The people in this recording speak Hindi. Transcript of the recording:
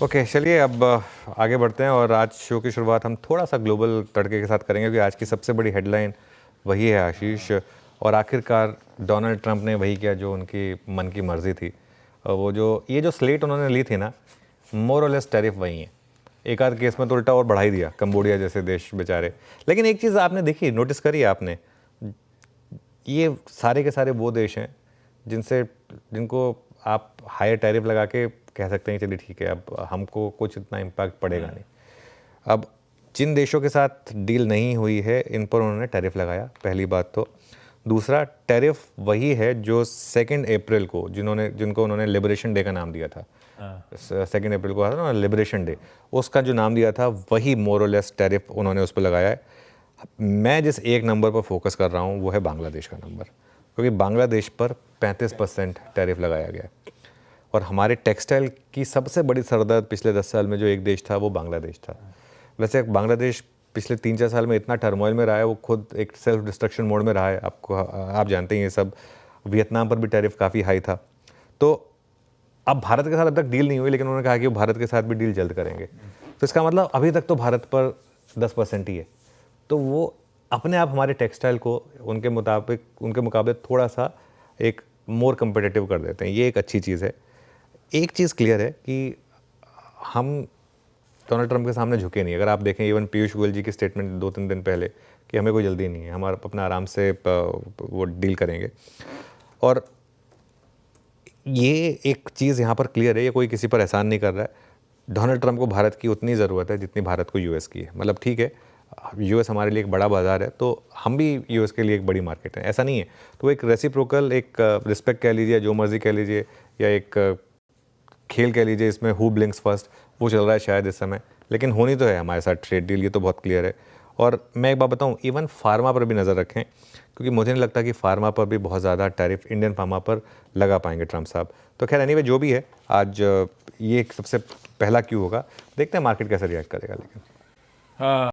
ओके, चलिए अब आगे बढ़ते हैं और आज शो की शुरुआत हम थोड़ा सा ग्लोबल तड़के के साथ करेंगे क्योंकि आज की सबसे बड़ी हेडलाइन वही है आशीष। और आखिरकार डोनाल्ड ट्रंप ने वही किया जो उनकी मन की मर्ज़ी थी। वो जो स्लेट उन्होंने ली थी ना, मोर और लेस टैरिफ वही हैं। एक आध केस में तो उल्टा और बढ़ा ही दिया, कंबोडिया जैसे देश बेचारे। लेकिन एक चीज़ आपने देखी, नोटिस करी है आपने, ये सारे के सारे वो देश हैं जिनको आप हायर टैरिफ लगा के कह सकते हैं चलिए ठीक है, अब हमको कुछ इतना इम्पैक्ट पड़ेगा नहीं। अब जिन देशों के साथ डील नहीं हुई है इन पर उन्होंने टैरिफ लगाया, पहली बात तो। दूसरा, टैरिफ वही है जो 2 अप्रैल को जिनको उन्होंने लिबरेशन डे का नाम दिया था। 2 अप्रैल को आता ना लिबरेशन डे, उसका जो नाम दिया था वही मोर और लेस टैरिफ उन्होंने उस पर लगाया है। मैं जिस एक नंबर पर फोकस कर रहा हूँ वो है बांग्लादेश का नंबर, क्योंकि बांग्लादेश पर 35% टैरिफ लगाया गया है। और हमारे टेक्सटाइल की सबसे बड़ी सरदर्द पिछले 10 साल में जो एक देश था वो बांग्लादेश था। वैसे बांग्लादेश पिछले 3-4 साल में इतना टर्मोइल में रहा है, वो खुद एक सेल्फ डिस्ट्रक्शन मोड में रहा है। आप जानते हैं ये सब। वियतनाम पर भी टैरिफ काफ़ी हाई था। तो अब भारत के साथ अब तक डील नहीं हुई, लेकिन उन्होंने कहा कि वो भारत के साथ भी डील जल्द करेंगे। तो इसका मतलब अभी तक तो भारत पर 10% ही है। तो वो अपने आप हमारे टेक्सटाइल को उनके मुकाबले थोड़ा सा एक मोर कम्पिटिटिव कर देते हैं। ये एक अच्छी चीज़ है। एक चीज़ क्लियर है कि हम डोनाल्ड ट्रंप के सामने झुके नहीं। अगर आप देखें इवन पीयूष गोयल जी की स्टेटमेंट 2-3 दिन पहले कि हमें कोई जल्दी नहीं है, हम अपना आराम से वो डील करेंगे। और ये एक चीज़ यहाँ पर क्लियर है, ये कोई किसी पर एहसान नहीं कर रहा है। डोनाल्ड ट्रंप को भारत की उतनी ज़रूरत है जितनी भारत को यूएस की है। मतलब ठीक है, यूएस हमारे लिए एक बड़ा बाज़ार है, तो हम भी यूएस के लिए एक बड़ी मार्केट है, ऐसा नहीं है। तो एक रेसिप्रोकल, एक रिस्पेक्ट कह लीजिए, जो मर्ज़ी कह लीजिए, या एक खेल कह लीजिए, इसमें हु ब्लिंक्स फर्स्ट, वो चल रहा है शायद इस समय। लेकिन होनी तो है हमारे साथ ट्रेड डील, ये तो बहुत क्लियर है। और मैं एक बात बताऊं, इवन फार्मा पर भी नज़र रखें, क्योंकि मुझे नहीं लगता कि फार्मा पर भी बहुत ज़्यादा टैरिफ इंडियन फार्मा पर लगा पाएंगे ट्रंप साहब। तो खैर एनीवे जो भी है, आज ये सबसे पहला क्यों होगा, देखते हैं मार्केट कैसे रिएक्ट करेगा। लेकिन हाँ।